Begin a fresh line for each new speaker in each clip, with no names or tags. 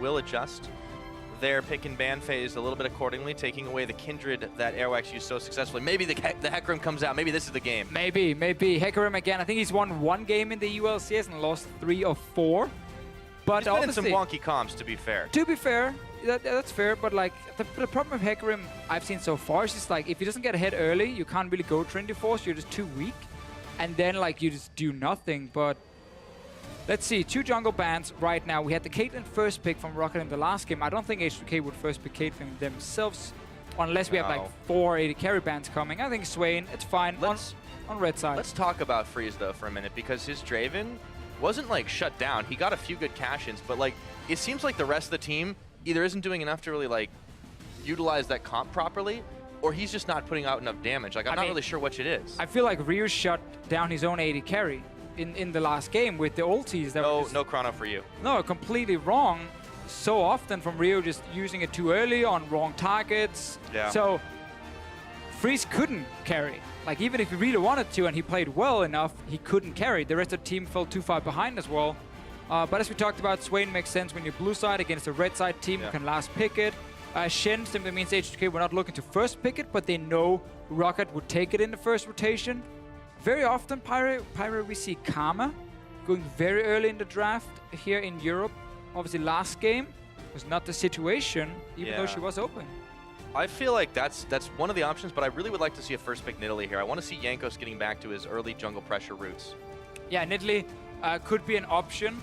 will adjust their pick and ban phase a little bit accordingly, taking away the Kindred that Airwaks used so successfully. Maybe the Hecarim comes out. Maybe this is the game.
Maybe. Hecarim again. I think he's won 1 game in the ULCS and lost 3 or 4. But
he's been in some wonky comps, to be fair.
To be fair, that's fair. But like the problem with Hecarim I've seen so far is just like if he doesn't get ahead early, you can't really go Trinity Force. You're just too weak, and then like you just do nothing. But let's see, 2 jungle bans right now. We had the Caitlyn first pick from Roccat in the last game. I don't think H2K would first pick Caitlyn themselves, unless we have like 4 AD carry bans coming. I think Swain, it's fine on red side.
Let's talk about Freeze though for a minute, because his Draven wasn't like shut down. He got a few good cash-ins, but like it seems like the rest of the team either isn't doing enough to really like utilize that comp properly, or he's just not putting out enough damage. Like I'm not really sure which it is.
I feel like Ryu shut down his own AD carry in the last game with the ultis. That
no chrono for you.
No, completely wrong. So often from Ryu just using it too early on wrong targets.
Yeah.
So Freeze couldn't carry. Like even if he really wanted to and he played well enough, he couldn't carry. The rest of the team fell too far behind as well. But as we talked about, Swain makes sense when you're blue side against a red side team who can last pick it. Shen simply means H2K were not looking to first pick it, but they know Roccat would take it in the first rotation. Very often, Pyre, we see Karma going very early in the draft here in Europe. Obviously, last game was not the situation, even though she was open.
I feel like that's one of the options, but I really would like to see a first pick Nidalee here. I want to see Jankos getting back to his early jungle pressure roots.
Yeah, Nidalee could be an option,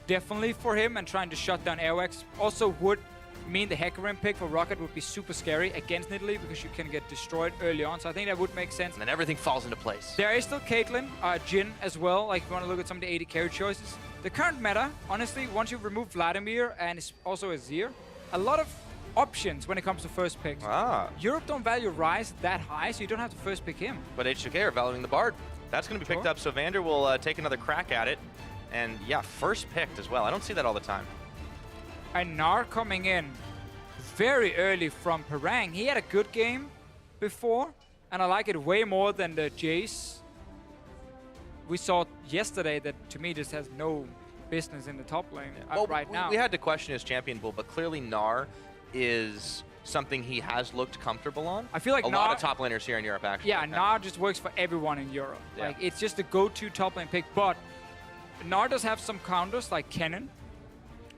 definitely for him, and trying to shut down Airwaks. Also would mean the Hecarim pick for Roccat would be super scary against Nidalee because you can get destroyed early on, so I think that would make sense.
And then everything falls into place.
There is still Caitlyn, Jhin as well, like if you want to look at some of the AD carry choices. The current meta, honestly, once you remove Vladimir and also Azir, a lot of options when it comes to first picks. Europe don't value Ryze that high, so you don't have to first pick him.
But H2K are valuing the Bard. That's going to be picked up, so Vander will take another crack at it. And yeah, first picked as well. I don't see that all the time.
And Gnar coming in very early from Parang. He had a good game before, and I like it way more than the Jace we saw yesterday that, to me, just has no business in the top lane right now.
We had to question his champion pool, but clearly Gnar is something he has looked comfortable on.
I feel like
a lot of top laners here in Europe, actually.
Yeah, Gnar just works for everyone in Europe. Yeah. Like, it's just the go-to top lane pick, but Gnar does have some counters, like Kennen.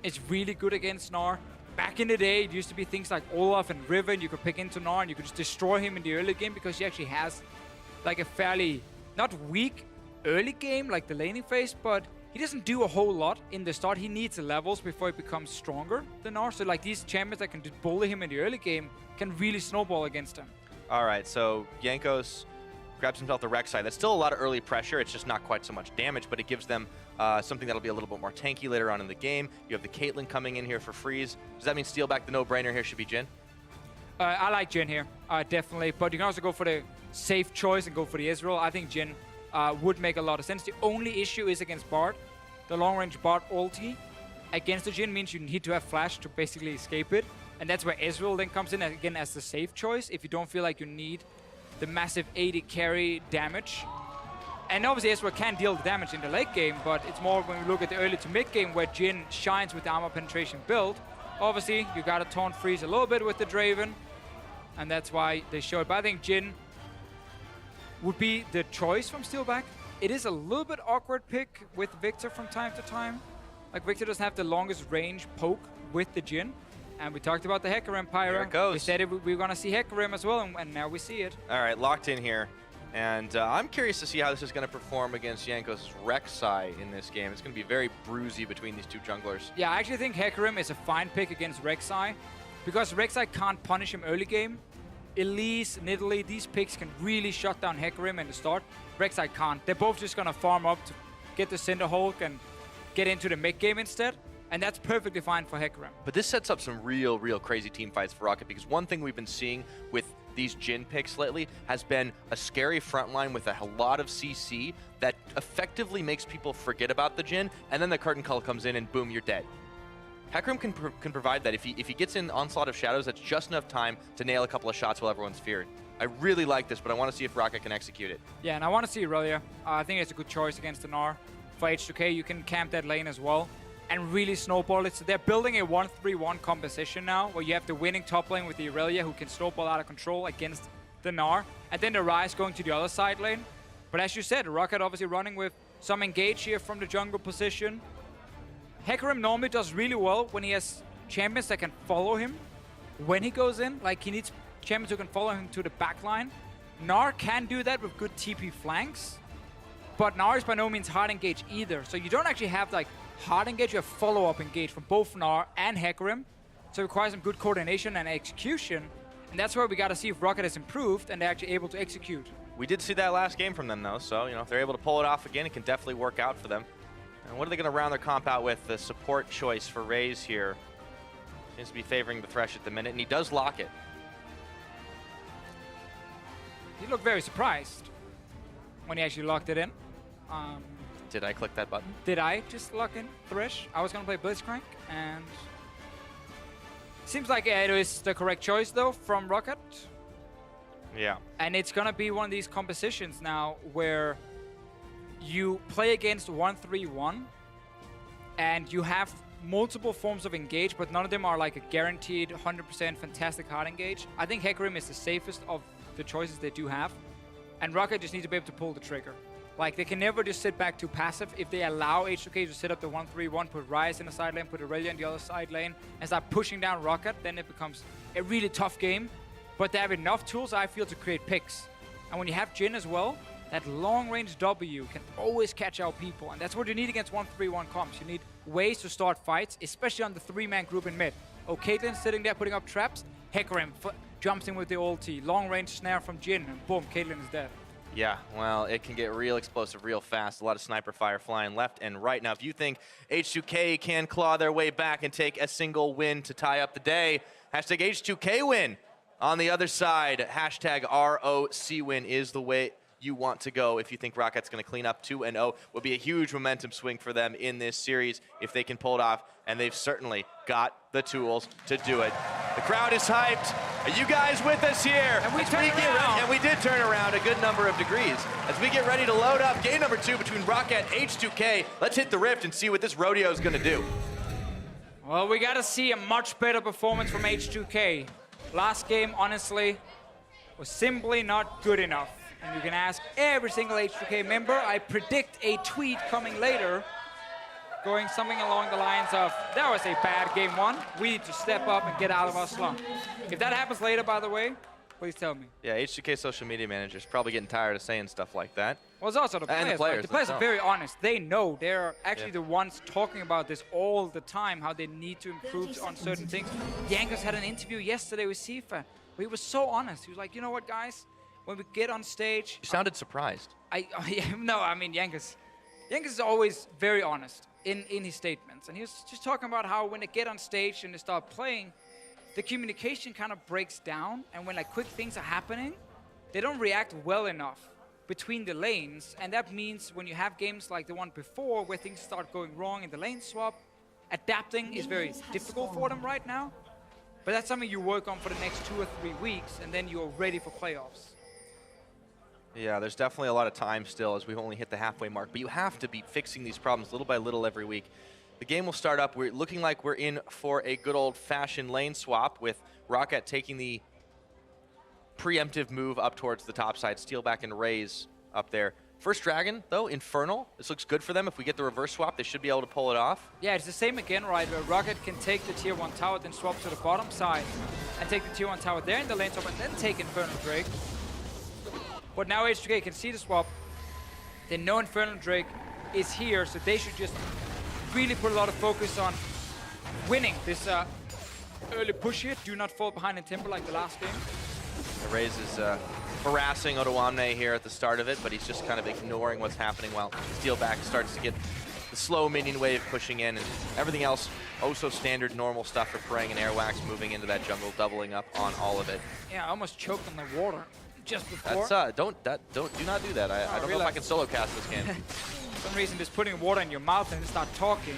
It's really good against Gnar. Back in the day, it used to be things like Olaf and Riven. You could pick into Gnar and you could just destroy him in the early game because he actually has like a fairly, not weak early game, like the laning phase, but he doesn't do a whole lot in the start. He needs the levels before he becomes stronger than Gnar. So like these champions that can just bully him in the early game can really snowball against him.
All right, so Jankos grabs himself the Rek'Sai. That's still a lot of early pressure. It's just not quite so much damage, but it gives them something that'll be a little bit more tanky later on in the game. You have the Caitlyn coming in here for freeze. Does that mean Steelback, the no-brainer here, should be Jhin?
I like Jhin here, definitely. But you can also go for the safe choice and go for the Israel. I think Jhin would make a lot of sense. The only issue is against Bard. The long-range Bard ulti against the Jhin means you need to have flash to basically escape it. And that's where Israel then comes in again as the safe choice if you don't feel like you need the massive AD carry damage. And obviously Ezreal can deal the damage in the late game, but it's more when we look at the early to mid game where Jhin shines with the armor penetration build. Obviously, you gotta taunt freeze a little bit with the Draven, and that's why they show it. But I think Jhin would be the choice from Steelback. It is a little bit awkward pick with Viktor from time to time. Like Viktor doesn't have the longest range poke with the Jhin. And we talked about the Hecarim Pyro.
There it goes.
We said we were going to see Hecarim as well, and now we see it.
All right, locked in here. And I'm curious to see how this is going to perform against Jankos' Rek'Sai in this game. It's going to be very bruisey between these two junglers.
Yeah, I actually think Hecarim is a fine pick against Rek'Sai because Rek'Sai can't punish him early game. Elise, Nidalee, these picks can really shut down Hecarim in the start. Rek'Sai can't. They're both just going to farm up to get the Cinder Hulk and get into the mid game instead. And that's perfectly fine for Hecarim.
But this sets up some real crazy team fights for Roccat, because one thing we've been seeing with these Jhin picks lately has been a scary front line with a lot of CC that effectively makes people forget about the Jhin, and then the curtain call comes in and boom, you're dead. Hecarim can provide that. If he gets in Onslaught of Shadows, that's just enough time to nail a couple of shots while everyone's feared. I really like this, but I want to see if Roccat can execute it.
Yeah, and I want to see Irelia. I think it's a good choice against the Gnar. For H2K, you can camp that lane as well. and really snowball it. So they're building a 1-3-1 composition now, where you have the winning top lane with the Irelia, who can snowball out of control against the Gnar, and then the Ryze going to the other side lane. But as you said, Roccat obviously running with some engage here from the jungle position. Hecarim normally does really well when he has champions that can follow him when he goes in. Like, he needs champions who can follow him to the back line. Gnar can do that with good TP flanks, but Gnar is by no means hard engage either. So you don't actually have like hard engage, you have follow-up engage from both Gnar and Hecarim. So it requires some good coordination and execution. And that's where we got to see if Roccat has improved and they're actually able to execute.
We did see that last game from them, though, so, you know, if they're able to pull it off again, it can definitely work out for them. And what are they going to round their comp out with? The support choice for Ryze here seems to be favoring the Thresh at the minute, and he does lock it.
He looked very surprised when he actually locked it in.
Did I click that button?
Did I just lock in Thresh? I was going to play Blitzcrank, and seems like it is the correct choice, though, from Roccat.
Yeah.
And it's going to be one of these compositions now where you play against 1-3-1 and you have multiple forms of engage, but none of them are like a guaranteed 100% fantastic hard engage. I think Hecarim is the safest of the choices they do have, and Roccat just needs to be able to pull the trigger. Like, they can never just sit back too passive. If they allow H2K to set up the 1-3-1, put Ryze in the side lane, put Irelia in the other side lane, and start pushing down Roccat, then it becomes a really tough game. But they have enough tools, I feel, to create picks. And when you have Jhin as well, that long-range W can always catch out people. And that's what you need against 1-3-1 comps. You need ways to start fights, especially on the three-man group in mid. Oh, Caitlyn sitting there putting up traps. Hecarim jumps in with the ulti. Long-range snare from Jhin, and boom, Caitlyn is dead.
Yeah, well, it can get real explosive real fast. A lot of sniper fire flying left and right. Now, if you think H2K can claw their way back and take a single win to tie up the day, hashtag H2K win. On the other side, hashtag ROC win is the way you want to go. If you think Rocket's going to clean up 2-0, would be a huge momentum swing for them in this series if they can pull it off, and they've certainly got the tools to do it. The crowd is hyped. Are you guys with us here?
And we
did turn around a good number of degrees. As we get ready to load up game number 2 between Roccat and H2K, let's hit the rift and see what this rodeo is going to do.
Well, we got to see a much better performance from H2K. Last game, honestly, was simply not good enough. And you can ask every single H2K member. I predict a tweet coming later going something along the lines of, that was a bad game 1. We need to step up and get out of our slump. If that happens later, by the way, please tell me.
Yeah, H2K social media managers probably getting tired of saying stuff like that.
Well, it's also the players.
And the players,
the players are very honest. They know. They're actually the ones talking about this all the time, how they need to improve on certain things. Jankos had an interview yesterday with Sifa, where he was so honest. He was like, you know what, guys? When we get on stage...
You sounded surprised.
No, I mean, Jankos is always very honest in his statements. And he was just talking about how when they get on stage and they start playing, the communication kind of breaks down. And when like quick things are happening, they don't react well enough between the lanes. And that means when you have games like the one before where things start going wrong in the lane swap, adapting is very difficult for them right now. But that's something you work on for the next 2 or 3 weeks, and then you're ready for playoffs.
Yeah, there's definitely a lot of time still as we've only hit the halfway mark, but you have to be fixing these problems little by little every week. The game will start up. We're looking like we're in for a good old-fashioned lane swap with Roccat taking the preemptive move up towards the top side. Steelback and Ryze up there. First Dragon, though, Infernal. This looks good for them. If we get the reverse swap, they should be able to pull it off.
Yeah, it's the same again, right? Where Roccat can take the tier 1 tower, then swap to the bottom side, and take the tier 1 tower there in the lane swap, and then take Infernal Drake. But now H2K can see the swap. They know Infernal Drake is here, so they should just really put a lot of focus on winning this early push here. Do not fall behind in tempo like the last game.
Ryze is harassing Odoamme here at the start of it, but he's just kind of ignoring what's happening while Steelback starts to get the slow minion wave pushing in, and everything else, so standard normal stuff for praying, and Airwaks moving into that jungle, doubling up on all of it.
Yeah, I almost choked on the water just before.
That's do not do that. I don't know if I can solo cast this game.
For some reason, just putting water in your mouth and start talking,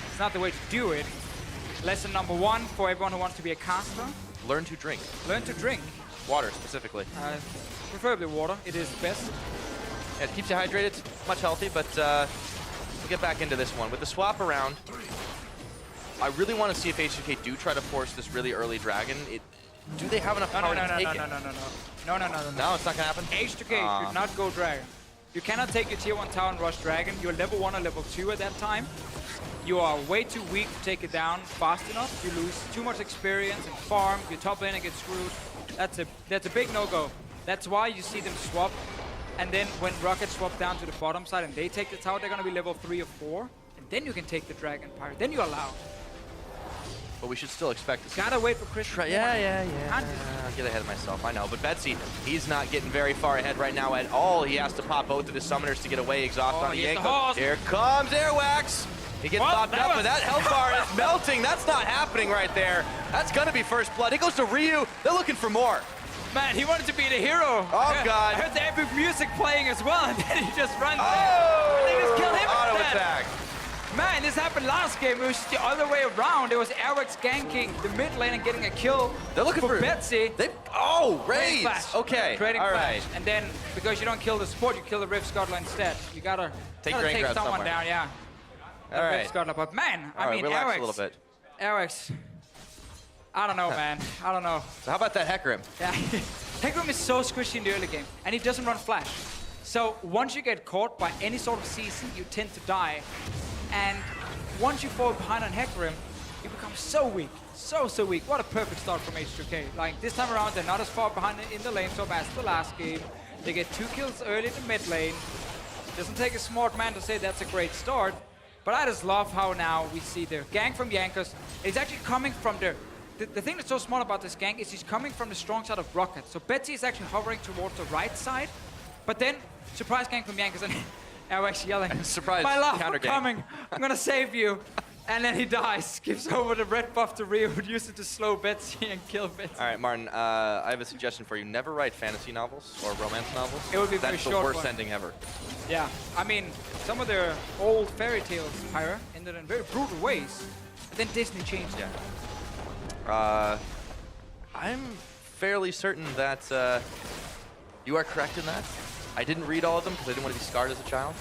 it's not the way to do it. Lesson number 1 for everyone who wants to be a caster:
learn to drink.
Learn to drink.
Water specifically.
Preferably water. It is best.
Yeah, it keeps you hydrated. It's much healthy, but we'll get back into this one with the swap around. I really want to see if H2K do try to force this really early dragon. Do they have enough power to take it?
No,
No, it's not gonna happen.
H2K should not go dragon. You cannot take your tier 1 tower and rush dragon. You're level 1 or level 2 at that time. You are way too weak to take it down fast enough. You lose too much experience and farm. Your top laner gets screwed. That's a big no-go. That's why you see them swap. And then when Roccat swap down to the bottom side and they take the tower, they're gonna be level 3 or 4. And then you can take the dragon pyre. Then you're allowed.
But we should still expect to see.
Gotta wait for Chris.
Yeah. I'll get ahead of myself, I know. But Betsy, he's not getting very far ahead right now at all. He has to pop both of his summoners to get away. Exhaust on the Jankos. Here comes Airwaks. He gets popped up, but that health bar is melting. That's not happening right there. That's gonna be first blood. It goes to Ryu. They're looking for more.
Man, he wanted to be the hero.
Oh, God.
I heard the epic music playing as well, and then he just runs
Oh!
They just killed him
Auto
instead.
attack.
Man, this happened last game. It was just the other way around. It was Airwaks ganking the mid lane and getting a kill.
They're looking for
Betsy.
Raise. Okay,
Trading
all
flash.
right.
And then, because you don't kill the support, you kill the Rift Scuttler instead. You gotta
Take
take someone
somewhere.
down, yeah.
All right.
Rift Scuttler. But man,
All
I
right,
mean,
relax
Airwaks.
a little bit.
Airwaks. I don't know, man. I don't know.
So how about that Hecarim?
Yeah. Hecarim is so squishy in the early game, and he doesn't run flash. So once you get caught by any sort of CC, you tend to die. And once you fall behind on Hecarim, you become so weak. So weak. What a perfect start from H2K. Like, this time around, they're not as far behind in the lane swap as the last game. They get 2 kills early in the mid lane. Doesn't take a smart man to say that's a great start. But I just love how now we see the gank from Jankos. It's actually coming from the thing that's so smart about this gank is he's coming from the strong side of Roccat. So Betsy is actually hovering towards the right side. But then, surprise gank from Jankos and Airwaks yelling,
surprise
my love,
counter
I'm coming. I'm gonna save you. And then he dies, gives over the red buff to Ryu, who used it to slow Betsy and kill Betsy.
All right, Martin, I have a suggestion for you. Never write fantasy novels or romance novels.
It would be
That's
very
the
short
worst
one.
ending ever.
Yeah, I mean, some of their old fairy tales, Pyra, ended in very brutal ways. But then Disney changed it.
Yeah. I'm fairly certain that you are correct in that. I didn't read all of them because I didn't want to be scarred as a child.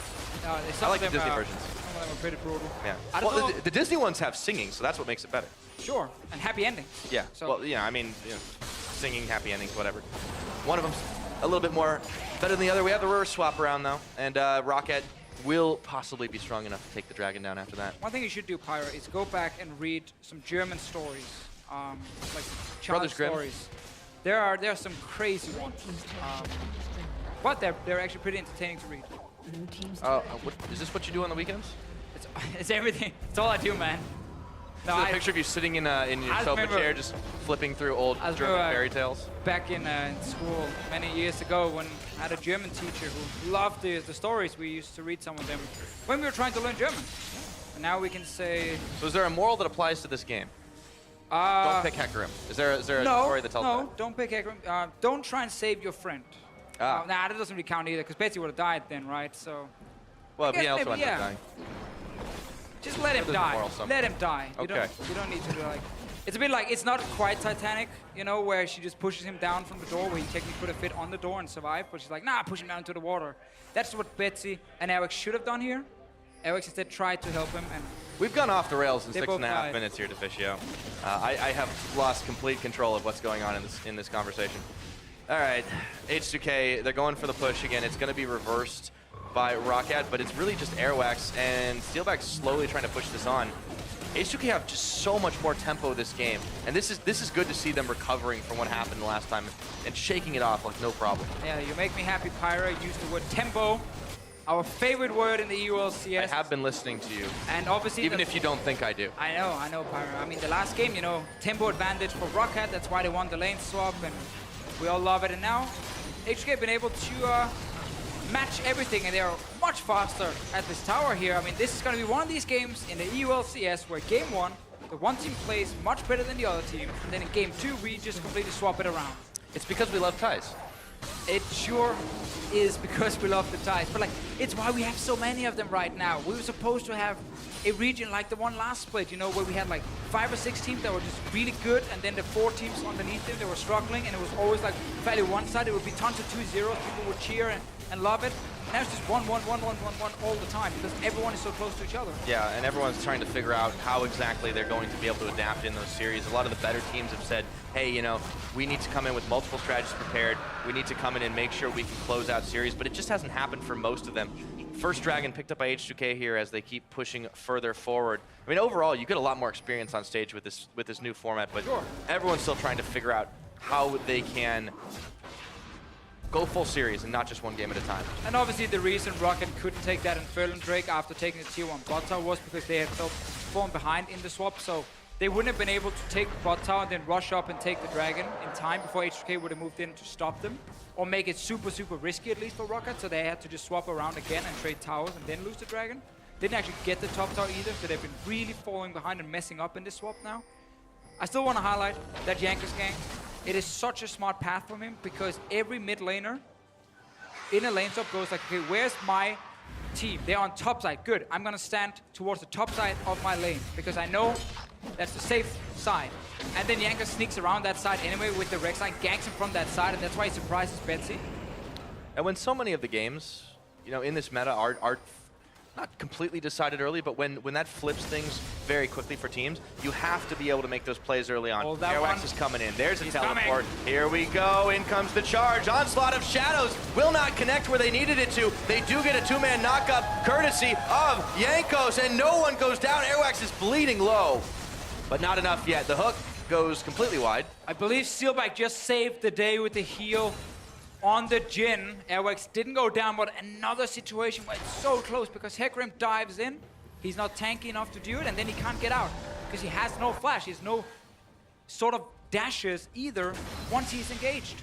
I like the Disney versions.
Some of them are pretty brutal.
Yeah.
I don't know.
The Disney ones have singing, so that's what makes it better.
Sure, and happy endings.
Yeah.
So
well, yeah. I mean, singing, happy endings, whatever. One of them's a little bit more better than the other. We have the reverse swap around though, and Roccat will possibly be strong enough to take the dragon down after that.
one thing you should do, Pyra, is go back and read some German stories, like child
Brothers Grimm.
stories. There are some crazy ones, but they're actually pretty entertaining to read.
Is this what you do on the weekends?
It's everything. It's all I do, man. No,
A picture of you sitting in your sofa chair, just flipping through old German fairy tales.
Back in school many years ago, when I had a German teacher who loved the stories, we used to read some of them when we were trying to learn German. And now we can say.
So is there a moral that applies to this game? Don't pick Hecarim. Is there a story that tells that?
No, don't pick Hecarim. Don't try and save your friend. Nah, that doesn't really count either, because Betsy would have died then, right? So.
Well, he also ended up dying.
Just let him die. Let him die.
Okay.
You don't need to do like. It's a bit like, it's not quite Titanic, you know, where she just pushes him down from the door, where he technically could have fit on the door and survived, but she's like, nah, push him down into the water. That's what Betsy and Airwaks should have done here. Airwaks instead tried to help him, and
we've gone off the rails in
They
6.5
both
minutes here, Deficio. I have lost complete control of what's going on in this conversation. All right, H2K, they're going for the push again. It's going to be reversed by Roccat, but it's really just Airwaks, and Steelback slowly trying to push this on. H2K have just so much more tempo this game, and this is good to see them recovering from what happened the last time and shaking it off like no problem.
yeah, you make me happy, Pyra. Use the word tempo, our favorite word in the EU LCS.
I have been listening to you,
and obviously
even if you don't think I do.
I know, Pyra. I mean, the last game, you know, tempo advantage for Roccat. That's why they won the lane swap, and we all love it. And now, H2K have been able to match everything, and they are much faster at this tower here. I mean, this is going to be one of these games in the EU LCS where game 1, the one team plays much better than the other team, and then in game 2, we just completely swap it around.
It's because we love ties.
It sure is because we love the ties, but like, it's why we have so many of them right now. We were supposed to have a region like the one last split, you know, where we had like 5 or 6 teams that were just really good, and then the 4 teams underneath them, they were struggling, and it was always like fairly one-sided. It would be tons of 2-0s, people would cheer and love it. Now it's just 1-1, 1-1, 1-1 all the time because everyone is so close to each other.
Yeah, and everyone's trying to figure out how exactly they're going to be able to adapt in those series. A lot of the better teams have said, hey, you know, we need to come in with multiple strategies prepared. We need to come in and make sure we can close out series, but it just hasn't happened for most of them. First Dragon picked up by H2K here as they keep pushing further forward. I mean, overall, you get a lot more experience on stage with this new format, but
sure,
everyone's still trying to figure out how they can go full series and not just one game at a time.
And obviously the reason Roccat couldn't take that Infernal Drake after taking the tier 1 bot tower was because they had fallen behind in the swap, so they wouldn't have been able to take the bot tower and then rush up and take the dragon in time before H2K would have moved in to stop them, or make it super, super risky at least for Roccat, so they had to just swap around again and trade towers and then lose the dragon. Didn't actually get the top tower either, so they've been really falling behind and messing up in this swap now. I still want to highlight that Jankos gang. It is such a smart path from him because every mid laner in a lane swap goes like, okay, where's my team? They're on top side. Good. I'm going to stand towards the top side of my lane because I know that's the safe side. And then Jankos sneaks around that side anyway with the Rek'Sai, ganks him from that side, and that's why he surprises Betsy.
And when so many of the games, you know, in this meta are not completely decided early, but when that flips things very quickly for teams, you have to be able to make those plays early on. Airwaks is coming in. There's a teleport. Here we go. In comes the charge. Onslaught of Shadows will not connect where they needed it to. They do get a 2-man knockup courtesy of Jankos, and no one goes down. Airwaks is bleeding low, but not enough yet. The hook goes completely wide.
I believe Steelback just saved the day with the heal on the Jhin. Airwaks didn't go down, but another situation where it's so close because Hecarim dives in. He's not tanky enough to do it, and then he can't get out because he has no flash. He has no sort of dashes either once he's engaged.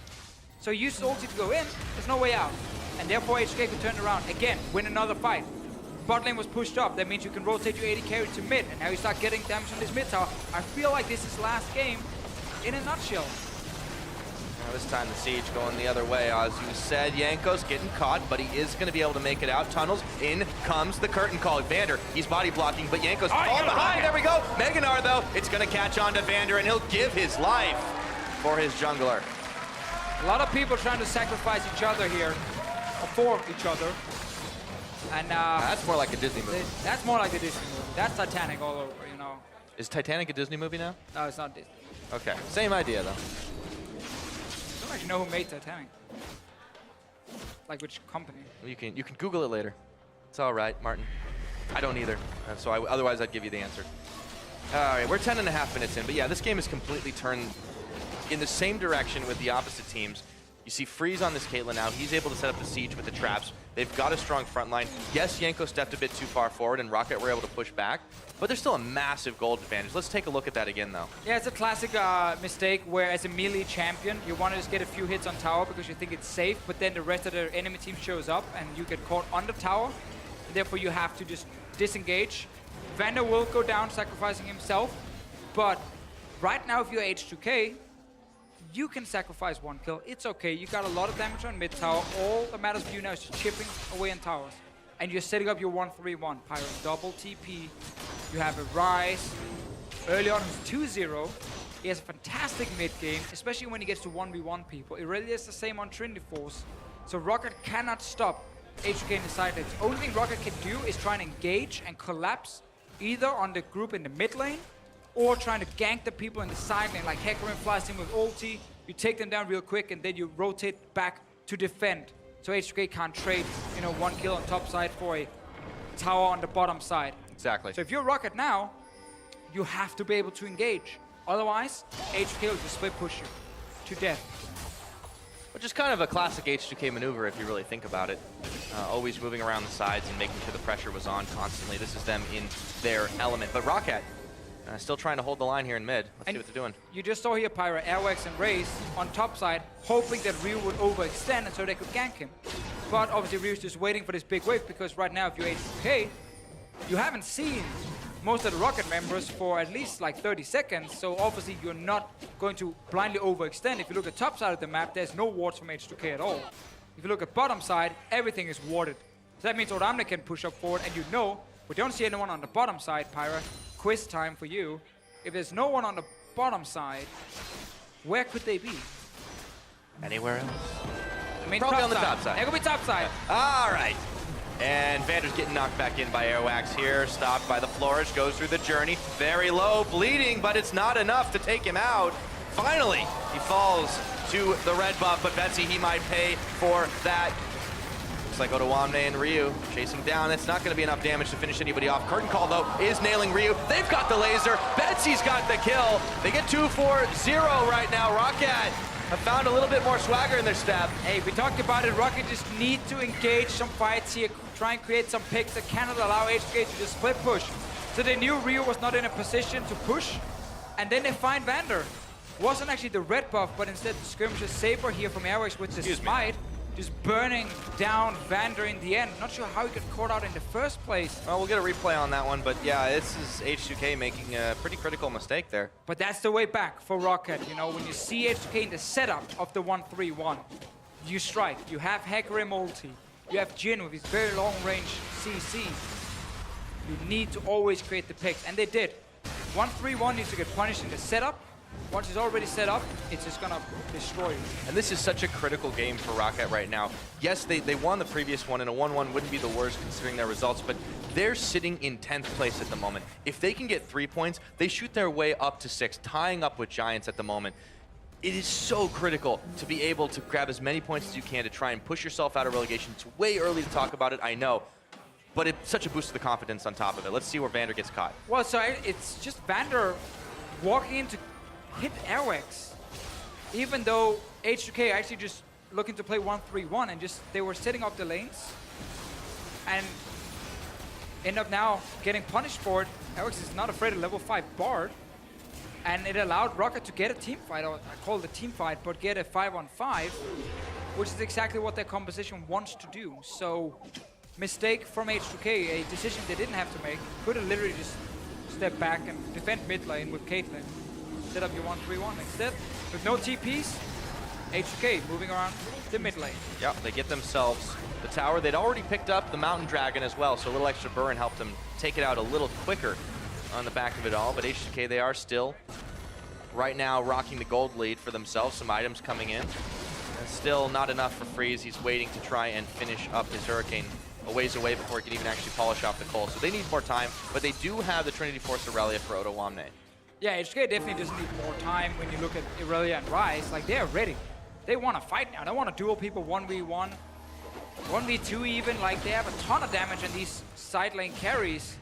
So he used ulti to go in, there's no way out. And therefore H2K could turn around again, win another fight. Bot lane was pushed up, that means you can rotate your AD carry to mid, and now you start getting damage on this mid tower. I feel like this is last game in a nutshell.
Now this time the siege going the other way. As you said, Jankos getting caught, but he is going to be able to make it out. Tunnels, in comes the curtain call. Vander, he's body blocking, but Jankos falling behind. There we go. Gnar though, it's going to catch on to Vander, and he'll give his life for his jungler.
A lot of people trying to sacrifice each other here, or for each other. And
that's more like a Disney movie.
That's more like a Disney movie. That's Titanic all over, you know.
Is Titanic a Disney movie now?
No, it's not Disney.
Okay, same idea though.
I don't actually know who made Titanic. Like which company.
You can Google it later. It's all right, Martin. I don't either. Otherwise I'd give you the answer. All right, we're 10.5 minutes in, but yeah, this game is completely turned in the same direction with the opposite teams. You see Freeze on this Caitlyn now. He's able to set up the siege with the traps. They've got a strong front line. Yes, Jankos stepped a bit too far forward, and Roccat were able to push back, but there's still a massive gold advantage. Let's take a look at that again, though. Yeah,
it's a classic mistake where, as a melee champion, you want to just get a few hits on tower because you think it's safe, but then the rest of the enemy team shows up, and you get caught on the tower. And therefore, you have to just disengage. Vander will go down, sacrificing himself, but right now, if you're H2K, you can sacrifice one kill. It's okay. You got a lot of damage on mid tower. All that matters for you now is just chipping away on towers. And you're setting up your 1-3-1. Pyro double TP. You have a Ryze. Early on, who's 2-0. He has a fantastic mid game, especially when he gets to 1v1 people. Irelia is the same on Trinity Force. So Roccat cannot stop H2K in the side lanes. The only thing Roccat can do is try and engage and collapse either on the group in the mid lane or trying to gank the people in the side lane, like Hecarim flies in with ulti, you take them down real quick, and then you rotate back to defend. So H2K can't trade, you know, one kill on top side for a tower on the bottom side.
Exactly.
So if you're Roccat now, you have to be able to engage. Otherwise, H2K will just split push you to death.
Which is kind of a classic H2K maneuver if you really think about it. Always moving around the sides and making sure the pressure was on constantly. This is them in their element. But Roccat, still trying to hold the line here in mid. Let's see what they're doing.
You just saw here Pyra, Airwaks, and Ryze on top side, hoping that Ryu would overextend and so they could gank him. But obviously Ryu's just waiting for this big wave because right now if you're H2K, you haven't seen most of the Roccat members for at least like 30 seconds, so obviously you're not going to blindly overextend. If you look at top side of the map, there's no wards from H2K at all. If you look at bottom side, everything is warded. So that means Odoamme can push up forward, and you know, we don't see anyone on the bottom side, Pyra. Quiz time for you. if there's no one on the bottom side, where could they be?
Anywhere else?
I mean,
Probably on the top side.
It could be top side.
All right. And Vander's getting knocked back in by Airwaks here. Stopped by the Flourish. Goes through the journey. Very low. Bleeding, but it's not enough to take him out. Finally, he falls to the red buff, but Betsy, he might pay for that. Looks like Odoamme and Ryu chasing down. That's not going to be enough damage to finish anybody off. Curtain Call, though, is nailing Ryu. They've got the laser. Betsy's got the kill. They get 2-4-0 right now. Roccat have found a little bit more swagger in their step.
Hey, we talked about it. Roccat just need to engage some fights here, try and create some picks that cannot allow H2K to just split push. So they knew Ryu was not in a position to push, and then they find Vander. Wasn't actually the red buff, but instead the skirmisher Saber here from Airwaks with the smite, just burning down Vander in the end. Not sure how he got caught out in the first place.
Well, we'll get a replay on that one, but yeah, this is H2K making a pretty critical mistake there.
But that's the way back for Roccat. You know, when you see H2K in the setup of the 1-3-1, you strike. You have Hecarim ulti. You have Jhin with his very long-range CC. You need to always create the picks, and they did. 1-3-1 needs to get punished in the setup. Once it's already set up, it's just gonna destroy you.
And this is such a critical game for Roccat right now. Yes, they won the previous one, and a 1-1 wouldn't be the worst considering their results, but they're sitting in 10th place at the moment. If they can get 3 points, they shoot their way up to 6, tying up with Giants at the moment. It is so critical to be able to grab as many points as you can to try and push yourself out of relegation. It's way early to talk about it, I know, but it's such a boost to the confidence on top of it. Let's see where Vander gets caught.
Well, so it's just Vander walking into hit Airwaks, even though H2K actually just looking to play 1-3-1 and just they were setting up the lanes and end up now getting punished for it. Airwaks is not afraid of level 5 Bard, and it allowed Roccat to get a team fight, or I call it a team fight, but get a 5-on-5, which is exactly what their composition wants to do. So mistake from H2K, a decision they didn't have to make. Could have literally just stepped back and defend mid lane with Caitlyn. Set up your 1-3-1 instead. With no TPs, H2K moving around the mid lane.
Yeah, they get themselves the tower. They'd already picked up the Mountain Dragon as well, so a little extra burn helped them take it out a little quicker on the back of it all. But H2K, they are still right now rocking the gold lead for themselves. Some items coming in. And still not enough for Freeze. He's waiting to try and finish up his Hurricane a ways away before he can even actually polish off the Cole. So they need more time, but they do have the Trinity Force Irelia for Odoamme.
Yeah, H2K definitely does need more time when you look at Irelia and Ryze. Like, they're ready. They want to fight now. They want to duel people 1v1, 1v2 even. Like, they have a ton of damage on these side lane carries.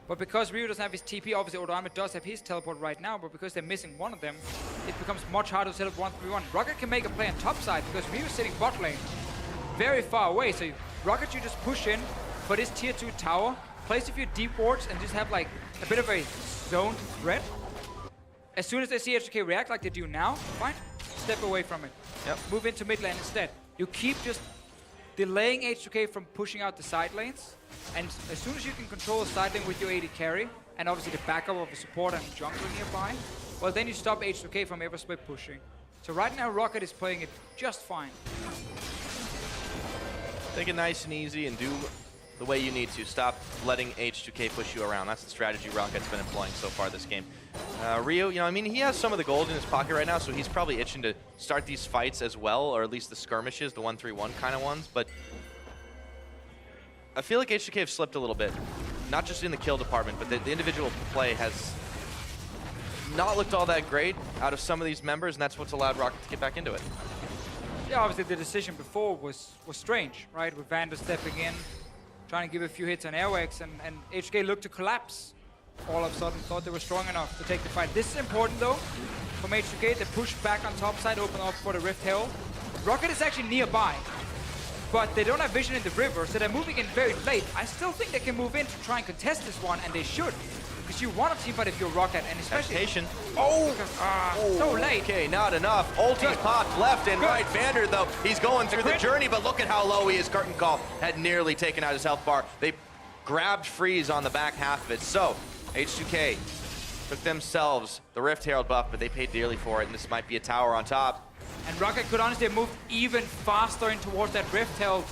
But because Ryu doesn't have his TP, obviously Odoamme does have his teleport right now, but because they're missing one of them, it becomes much harder to set up 1v1. Roccat can make a play on top side because Ryu's sitting bot lane very far away. So Roccat, you just push in for this tier 2 tower, place a few deep wards, and just have like a bit of a zoned threat. As soon as they see H2K react like they do now, fine, step away from it.
Yep.
Move into mid lane instead. You keep just delaying H2K from pushing out the side lanes, and as soon as you can control the side lane with your AD carry, and obviously the backup of the support and jungler nearby, well then you stop H2K from ever split pushing. So right now Roccat is playing it just fine.
Take it nice and easy and do the way you need to. Stop letting H2K push you around. That's the strategy Rocket's been employing so far this game. Ryu, you know, I mean, he has some of the gold in his pocket right now, so he's probably itching to start these fights as well, or at least the skirmishes, the 1-3-1 kind of ones, but I feel like H2K have slipped a little bit. Not just in the kill department, but the individual play has not looked all that great out of some of these members, and that's what's allowed Roccat to get back into it.
Yeah, obviously the decision before was strange, right? With Vander stepping in, trying to give a few hits on Airwaks, and H2K looked to collapse all of a sudden, thought they were strong enough to take the fight. This is important though, from H2K, they push back on top side, open up for the Rift Herald. Roccat is actually nearby, but they don't have vision in the river, so they're moving in very late. I still think they can move in to try and contest this one, and they should. Because you want a team fight if you're Roccat, and especially...
Hesitation.
So late.
Okay, not enough. Ulti's popped left and right. Vander, though, he's going through the journey, but look at how low he is. Curtain Call had nearly taken out his health bar. They grabbed Freeze on the back half of it. So, H2K took themselves the Rift Herald buff, but they paid dearly for it, and this might be a tower on top.
And Roccat could honestly have moved even faster in towards that Rift Herald,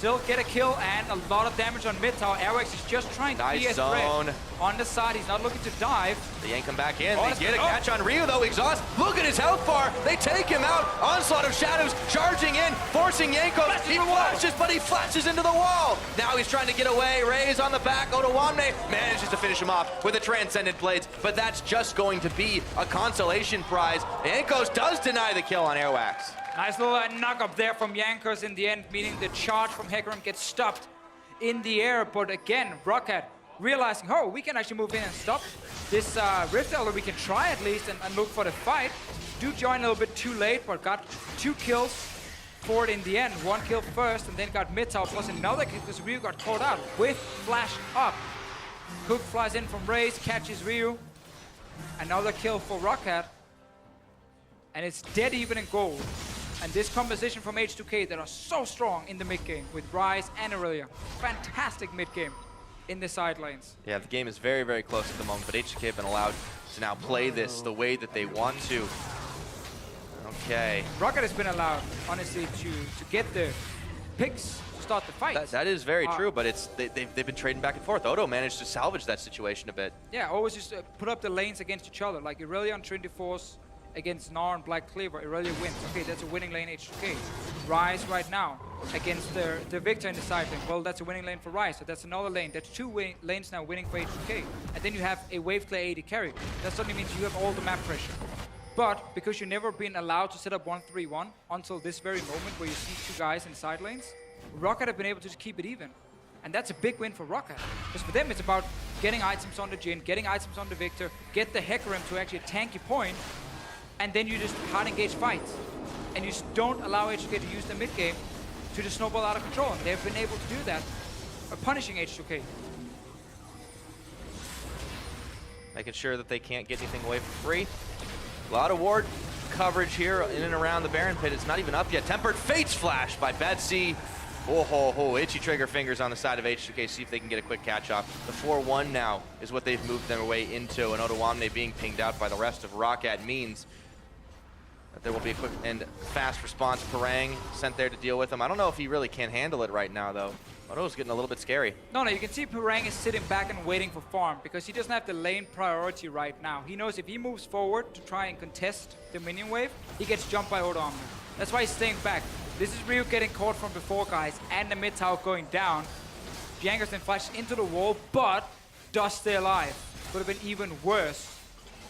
Still get a kill and a lot of damage on mid tower. Airwaks is just trying to be a threat. On the side, he's not looking to dive.
They yank him back in. They get a catch on Ryu though. Exhaust. Look at his health bar. They take him out. Onslaught of Shadows charging in, forcing Jankos. He flashes, but he flashes into the wall. Now he's trying to get away. Ryze on the back. Odoamme manages to finish him off with a Transcendent Blades, but that's just going to be a consolation prize. Jankos does deny the kill on Airwaks.
Nice little knock up there from Jankos in the end, meaning the charge from Hecarim gets stopped in the air. But again, Roccat realizing, oh, we can actually move in and stop this Rift Elder. We can try at least and look for the fight. Do join a little bit too late, but got 2 kills for it in the end. 1 kill first, and then got mid tower plus another kill because Ryu got caught out with flash up. Cook flies in from Ryze, catches Ryu. Another kill for Roccat. And it's dead even in gold. And this composition from H2K that are so strong in the mid game with Ryze and Irelia. Fantastic mid game in the side lanes.
Yeah, the game is very, very close at the moment, but H2K have been allowed to now play this the way that they want to. Okay.
Roccat has been allowed, honestly, to get the picks to start the fight.
That is very true, but it's they've been trading back and forth. Odo managed to salvage that situation a bit.
Yeah, always just put up the lanes against each other, like Irelia on Trinity Force against Gnar and Black Cleaver. Irelia wins. Okay, that's a winning lane H2K. Ryze right now against the Viktor in the side lane. Well, that's a winning lane for Ryze, so that's another lane. That's 2 lanes now winning for H2K. And then you have a wave clear AD carry. That suddenly means you have all the map pressure. But because you've never been allowed to set up 1-3-1 until this very moment where you see 2 guys in side lanes, Roccat have been able to just keep it even. And that's a big win for Roccat. Because for them, it's about getting items on the Jhin, getting items on the Viktor, get the Hecarim to actually a tanky point, and then you just hard engage fights. And you just don't allow H2K to use the mid game to just snowball out of control. And they've been able to do that by punishing H2K.
Making sure that they can't get anything away for free. A lot of ward coverage here in and around the Baron Pit. It's not even up yet. Tempered Fates flash by Betsy. Oh ho ho, itchy trigger fingers on the side of H2K, see if they can get a quick catch off. The 4-1 now is what they've moved their way into, and Odoamme being pinged out by the rest of Roccat means that there will be a quick and fast response. Parang sent there to deal with him. I don't know if he really can handle it right now though. Odo's getting a little bit scary.
No, you can see Parang is sitting back and waiting for farm because he doesn't have the lane priority right now. He knows if he moves forward to try and contest the minion wave, he gets jumped by Odoamme. That's why he's staying back. This is Ryu getting caught from before, guys, and the mid tower going down. Jankos then flashes into the wall, but does stay alive. Could have been even worse.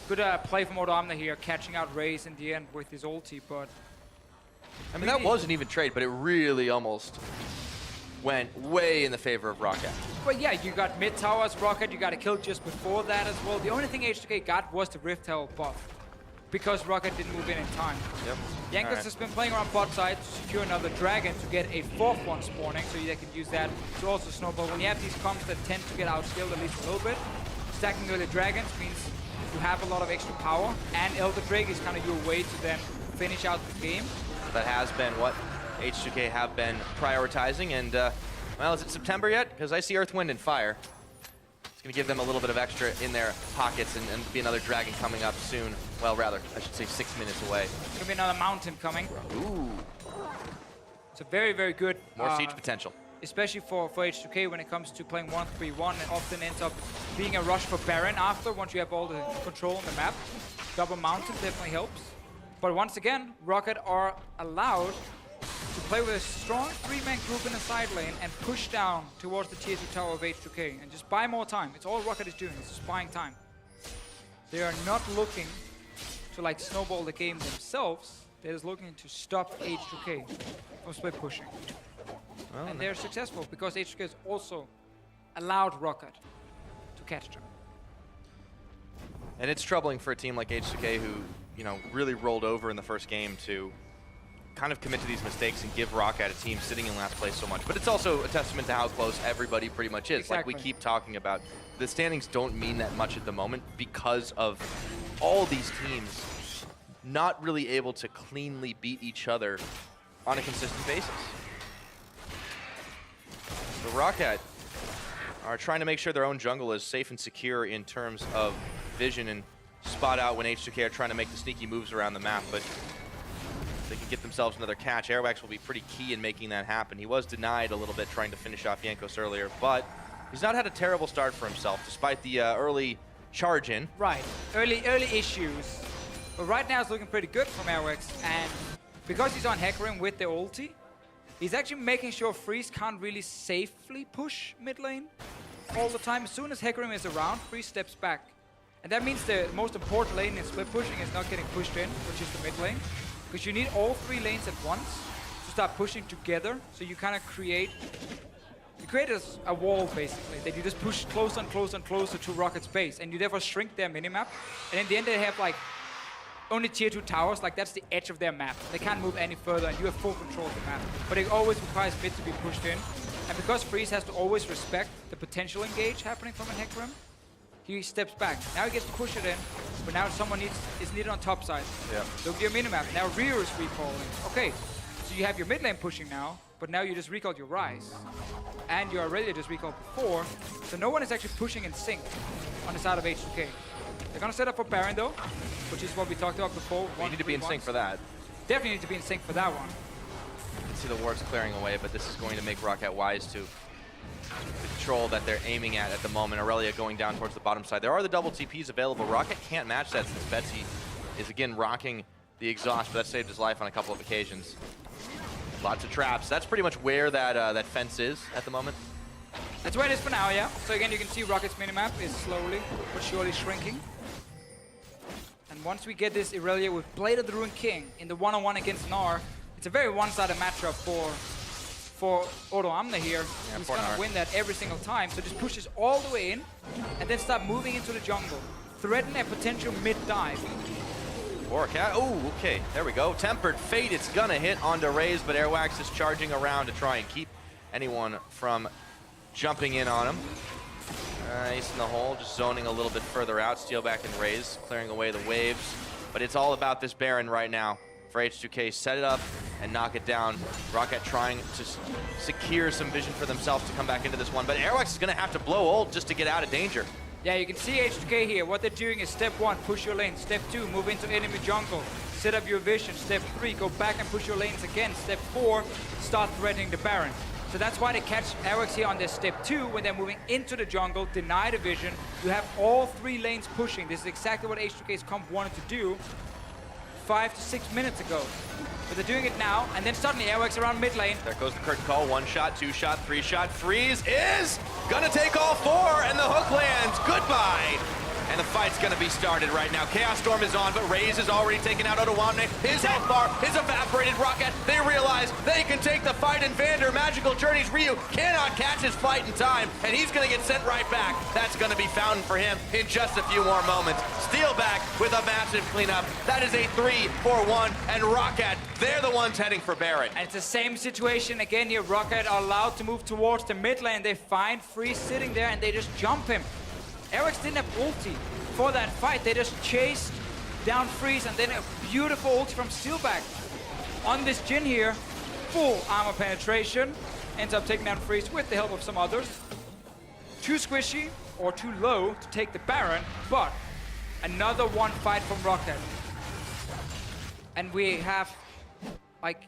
Good play from Odoamme here, catching out Ryze in the end with his ulti, but...
I mean, that was an even trade, but it really almost went way in the favor of Roccat.
But yeah, you got mid towers, Roccat, you got a kill just before that as well. The only thing H2K got was the Rift Hell buff, because Roccat didn't move in time.
Yep.
Jankos has been playing around bot side to secure another dragon to get a 4th one spawning, so they can use that to also snowball. When you have these comps that tend to get outskilled at least a little bit, stacking early dragons means you have a lot of extra power, and Elder Drake is kind of your way to then finish out the game.
That has been what H2K have been prioritizing, and well, is it September yet? Because I see Earth, Wind, and Fire. It's going to give them a little bit of extra in their pockets and be another dragon coming up soon. Well, rather, I should say 6 minutes away.
It's going to be another mountain coming.
Ooh.
It's a very, very good...
More siege potential.
Especially for H2K when it comes to playing 1-3-1, and often ends up being a rush for Baron after, once you have all the control on the map. Double mountain definitely helps. But once again, Roccat are allowed to play with a strong 3-man group in the side lane and push down towards the tier 2 tower of H2K and just buy more time. It's all Roccat is doing, it's just buying time. They are not looking to like snowball the game themselves, they're just looking to stop H2K from split pushing. Well, and they're successful because H2K has also allowed Roccat to catch them.
And it's troubling for a team like H2K who, you know, really rolled over in the first game to kind of commit to these mistakes and give Roccat, a team sitting in last place, so much. But it's also a testament to how close everybody pretty much is.
Exactly.
Like we keep talking about, the standings don't mean that much at the moment because of all these teams not really able to cleanly beat each other on a consistent basis. So Roccat are trying to make sure their own jungle is safe and secure in terms of vision and spot out when H2K are trying to make the sneaky moves around the map, but If they can get themselves another catch, Airwaks will be pretty key in making that happen. He was denied a little bit trying to finish off Jankos earlier, but he's not had a terrible start for himself, despite the early charge in.
Right, early issues. But right now it's looking pretty good from Airwaks, and because he's on Hecarim with the ulti, he's actually making sure Freeze can't really safely push mid lane all the time. As soon as Hecarim is around, Freeze steps back. And that means the most important lane in split pushing is not getting pushed in, which is the mid lane. Because you need all 3 lanes at once to start pushing together, so you kind of create a wall, basically, that you just push closer and closer and closer to Rocket's base, and you therefore shrink their minimap. And in the end, they have like only tier 2 towers, like that's the edge of their map. They can't move any further, and you have full control of the map. But it always requires mid to be pushed in. And because Freeze has to always respect the potential engage happening from a Hecarim, he steps back. Now he gets to push it in, but now someone is needed on top side.
Yeah.
Look at your minimap. Now Rio is recalling. Okay, so you have your mid lane pushing now, but now you just recalled your Ryze. And your Irelia just recalled before, so no one is actually pushing in sync on the side of H2K. They're gonna set up for Baron though, which is what we talked about before.
You need to be in sync for that.
Definitely need to be in sync for that one.
You can see the wards clearing away, but this is going to make Roccat wise to the control that they're aiming at the moment. Irelia going down towards the bottom side. There are the double TPs available. Roccat can't match that since Betsy is again rocking the exhaust, but that saved his life on a couple of occasions. Lots of traps. That's pretty much where that fence is at the moment.
That's where it is for now, yeah. So again, you can see Rocket's minimap is slowly but surely shrinking. And once we get this Irelia with Blade of the Ruined King in the one-on-one against Gnar, it's a very one-sided matchup for Odoamme here.
Yeah,
he's gonna win that every single time. So just pushes all the way in and then start moving into the jungle. Threaten a potential mid-dive.
Roccat, oh, okay, there we go. Tempered Fate, it's gonna hit onto Ryze, but Airwaks is charging around to try and keep anyone from jumping in on him. Nice in the hole, just zoning a little bit further out. Steelback and Ryze clearing away the waves. But it's all about this Baron right now for H2K. Set it up and knock it down. Roccat trying to secure some vision for themselves to come back into this one. But Airwaks is gonna have to blow ult just to get out of danger.
Yeah, you can see H2K here. What they're doing is step 1, push your lane. Step 2, move into enemy jungle. Set up your vision. Step 3, go back and push your lanes again. Step 4, start threatening the Baron. So that's why they catch Airwaks here on their step 2 when they're moving into the jungle, deny the vision. You have all 3 lanes pushing. This is exactly what H2K's comp wanted to do 5 to 6 minutes ago. But they're doing it now, and then suddenly Airwaks around mid lane.
There goes the curtain call. 1 shot, 2 shot, 3 shot. Freeze is gonna take all 4, and the hook lands. Goodbye. And the fight's gonna be started right now. Chaos Storm is on, but Ryze is already taken out Odoamme. His health bar is evaporated. Roccat, they realize they can take the fight, and Vander, Magical Journeys, Ryu cannot catch his flight in time, and he's gonna get sent right back. That's gonna be fountain for him in just a few more moments. Steelback with a massive cleanup. That is a 3-4-1, and Roccat, they're the ones heading for Barrett.
And it's the same situation again here. Roccat are allowed to move towards the mid lane. They find Freeze sitting there, and they just jump him. Airwaks didn't have ulti for that fight. They just chased down Freeze, and then a beautiful ulti from Steelback. On this Jhin here, full armor penetration. Ends up taking down Freeze with the help of some others. Too squishy or too low to take the Baron, but another one fight from Roccat. And we have like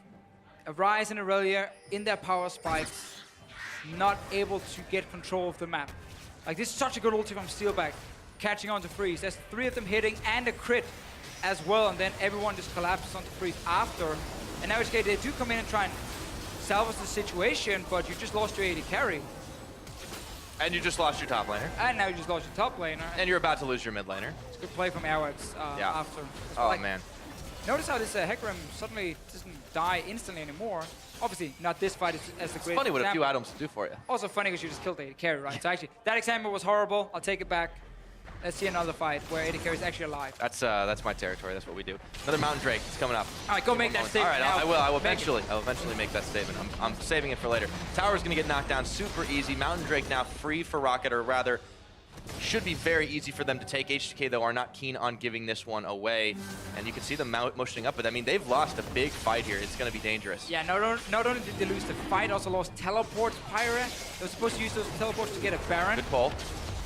a Ryze and Irelia in their power spikes, not able to get control of the map. Like, this is such a good ulti from Steelback, catching on to Freeze. There's 3 of them hitting and a crit as well, and then everyone just collapses onto Freeze after. And now HK, they do come in and try and salvage the situation, but you just lost your AD carry.
And you just lost your top laner.
And now you just lost your top laner.
And you're about to lose your mid laner.
It's a good play from Airwaks after.
Oh,
like,
man.
Notice how this Hecarim suddenly doesn't die instantly anymore. Obviously, not this fight as the great.
It's funny what a few items do for you.
Also funny because you just killed the AD carry, right? So actually, that example was horrible. I'll take it back. Let's see another fight where AD carry is actually alive.
That's my territory. That's what we do. Another Mountain Drake is coming up.
All right, go make that statement.
All right,
now.
I will eventually. I'll eventually make that statement. I'm saving it for later. Tower's gonna get knocked down super easy. Mountain Drake now free for Roccat, or rather, should be very easy for them to take. H2K, though, are not keen on giving this one away. And you can see them motioning up, but I mean, they've lost a big fight here. It's going to be dangerous.
Yeah, not only did they lose the fight, also lost teleports. Pyra, they were supposed to use those teleports to get a Baron.
Good pull.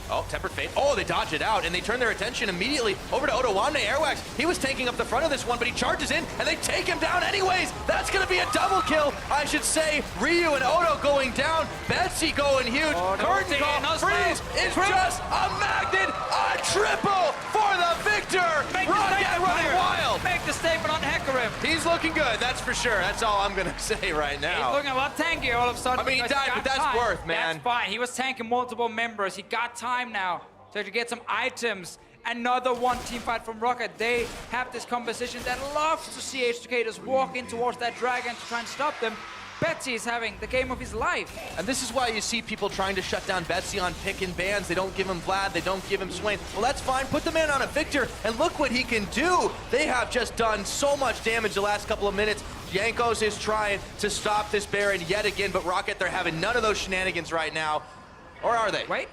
Oh, Tempered Fate. Oh, they dodge it out, and they turn their attention immediately over to Odoamme. Airwaks, he was tanking up the front of this one, but he charges in, and they take him down anyways. That's going to be a double kill, I should say. Ryu and Odo going down. Betsy going huge. Curtain call. Freeze is just a magnet. A triple for the Viktor. Roccat running wild.
Make the statement on Hecarim.
He's looking good, that's for sure. That's all I'm going to say right now.
He's looking a lot tankier all of a sudden.
I mean, he died, but that's worth, man.
That's fine. He was tanking multiple members. He got time now to get some items. Another one team fight from Roccat. They have this composition that loves to see H2K just walk in towards that dragon to try and stop them. Betsy is having the game of his life.
And this is why you see people trying to shut down Betsy on pick and bans. They don't give him Vlad, they don't give him Swain. Well, that's fine. Put the man on a Viktor, and look what he can do. They have just done so much damage the last couple of minutes. Jankos is trying to stop this Baron yet again, but Roccat, they're having none of those shenanigans right now. Or are they?
Wait.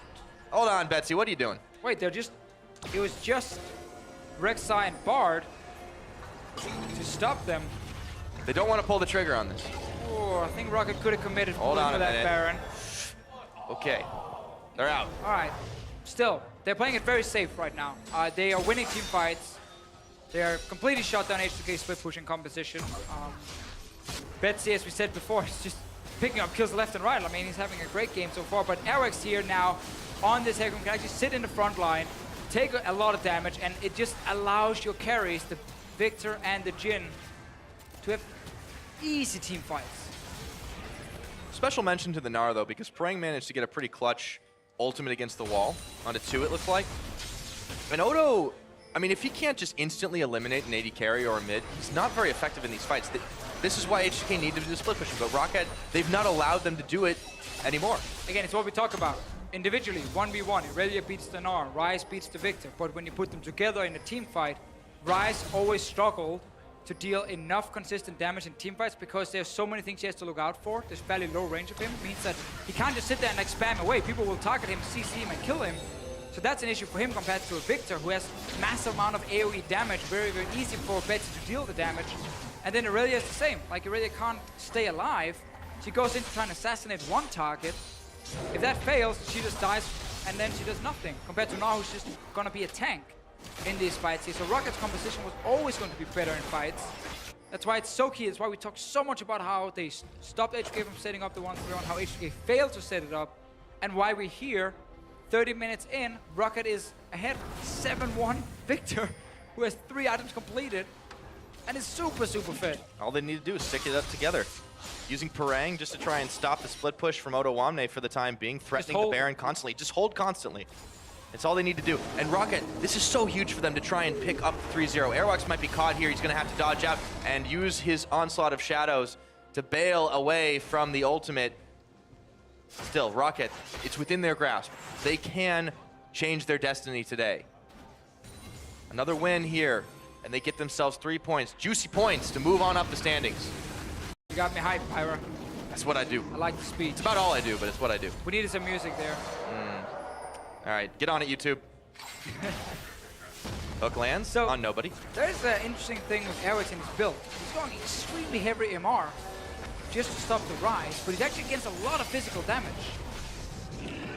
Hold on, Betsy. What are you doing?
Wait, it was just Rek'Sai and Bard to stop them.
They don't want to pull the trigger on this.
Oh, I think Roccat could have committed
Hold on
for that Baron.
Okay. They're out.
All right. Still, they're playing it very safe right now. They are winning team fights. They are completely shut down H2K split pushing composition. Betsy, as we said before, is just picking up kills left and right. I mean, he's having a great game so far. But Airwaks here now on this Hecarim can actually sit in the front line, take a lot of damage, and it just allows your carries, the Viktor and the Jhin, to have easy team fights.
Special mention to the Gnar, though, because Prang managed to get a pretty clutch ultimate against the wall. Onto 2, it looks like. And Odo, I mean, if he can't just instantly eliminate an AD carry or a mid, he's not very effective in these fights. This is why H2K needed to do split pushing, but Roccat, they've not allowed them to do it anymore.
Again, it's what we talk about. Individually, 1v1, Irelia beats the Gnar, Ryze beats the Viktor, but when you put them together in a team fight, Ryze always struggled to deal enough consistent damage in team fights because there's so many things he has to look out for. There's fairly low range of him. It means that he can't just sit there and like spam away. People will target him, CC him, and kill him. So that's an issue for him compared to a Viktor who has massive amount of AoE damage, very, very easy for Betsy to deal the damage. And then Irelia is the same. Like, Irelia can't stay alive. She goes in to try and assassinate one target. If that fails, she just dies, and then she does nothing. Compared to Gnar, who's just gonna be a tank in these fights here. So Rocket's composition was always going to be better in fights. That's why it's so key. That's why we talk so much about how they stopped H2K from setting up the 1-3-1, how H2K failed to set it up, and why we're here 30 minutes in. Roccat is ahead 7-1 Viktor, who has 3 items completed, and is super, super fit.
All they need to do is stick it up together. Using Parang just to try and stop the split push from Odoamme for the time being, threatening the Baron constantly. Just hold constantly. It's all they need to do. And Roccat, this is so huge for them to try and pick up 3-0. Airwaks might be caught here. He's going to have to dodge out and use his Onslaught of Shadows to bail away from the ultimate. Still, Roccat, it's within their grasp. They can change their destiny today. Another win here, and they get themselves 3 points. Juicy points to move on up the standings.
You got me hyped, Pyra.
That's what I do.
I like the speech.
It's about all I do, but it's what I do.
We needed some music there.
All right, get on it, YouTube. Hook lands on nobody.
There's an interesting thing with Airwaks in his build. He's going extremely heavy MR just to stop the Ryze, but he's actually against a lot of physical damage.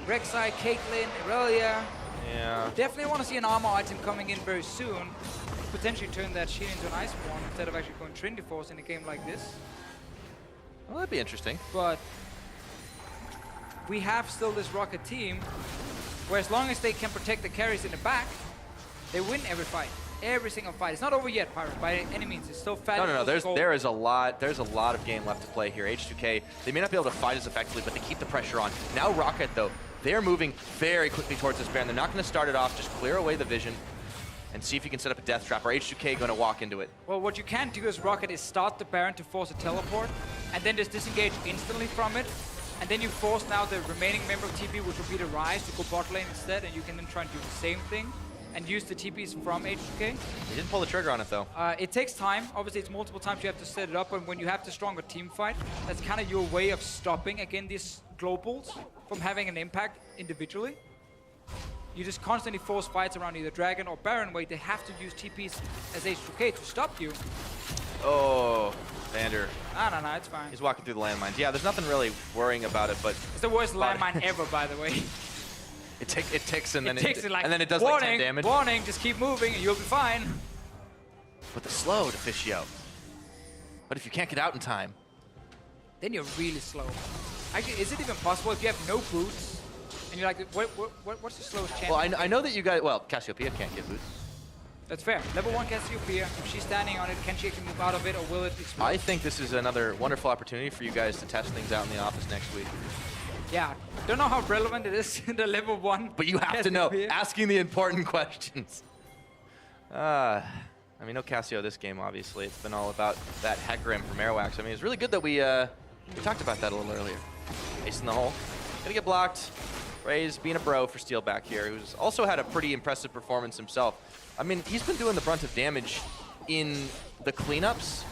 Rek'Sai, Caitlyn, Irelia.
Yeah.
Definitely want to see an armor item coming in very soon. Potentially turn that Shen into an Iceborne instead of actually going Trinity Force in a game like this.
Well, that'd be interesting.
But we have still this Roccat team where as long as they can protect the carries in the back, they win every fight. Every single fight. It's not over yet, Pirate, by any means. It's still fat.
No. There's a lot of game left to play here. H2K, they may not be able to fight as effectively, but they keep the pressure on. Now Roccat, though, they're moving very quickly towards this Baron. They're not going to start it off. Just clear away the vision and see if you can set up a death trap, or H2K going to walk into it.
Well, what you can do as Roccat is start the Baron to force a teleport, and then just disengage instantly from it. And then you force now the remaining member of TP, which will be the Ryze, to go bot lane instead, and you can then try and do the same thing and use the TPs from H2K.
He didn't pull the trigger on it, though.
It takes time. Obviously, it's multiple times you have to set it up, and when you have the stronger team fight, that's kind of your way of stopping, again, these globals from having an impact individually. You just constantly force fights around either Dragon or Baron, where they have to use TPs as H2K to stop you.
Oh, Vander.
No, it's fine.
He's walking through the landmines. Yeah, there's nothing really worrying about it, but...
It's the worst landmine ever, by the way.
It ticks and then
and
then it does like 10
warning,
damage.
warning, just keep moving and you'll be fine.
But the slow Officio. But if you can't get out in time,
then you're really slow. Actually, is it even possible if you have no boots and you're like, what's the slowest chance?
well, I know that you guys, well, Cassiopeia can't get boots.
That's fair. Level 1 Cassiopeia, if she's standing on it, can she actually move out of it or will it explode?
I think this is another wonderful opportunity for you guys to test things out in the office next week.
Yeah, don't know how relevant it is in the level 1.
But you have to know, asking the important questions. I mean, no Cassio this game, obviously. It's been all about that Hecarim from Airwaks. I mean, it's really good that we talked about that a little earlier. Ace in the hole. Gonna get blocked. Ryze being a bro for Steelback here, who's also had a pretty impressive performance himself. I mean, he's been doing the brunt of damage in the cleanups,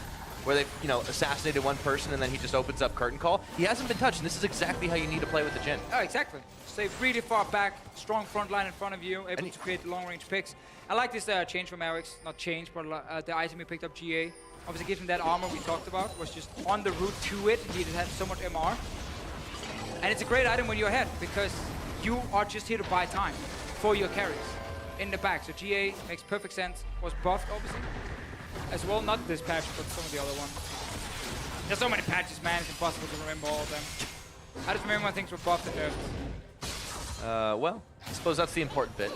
where they've, you know, assassinated one person and then he just opens up curtain call. He hasn't been touched, and this is exactly how you need to play with the Jhin.
Oh, exactly. Stay really far back, strong front line in front of you, able to create the long-range picks. I like this change from Airwaks. Not change, but the item he picked up, GA. Obviously, gives him that armor we talked about, was just on the route to it. He had so much MR. And it's a great item when you're ahead, because you are just here to buy time for your carries in the back. So GA makes perfect sense. Was buffed, obviously, as well. Not this patch, but some of the other ones. There's so many patches, man. It's impossible to remember all of them. I just remember when things were buffed and nerfed.
Well, I suppose that's the important bit.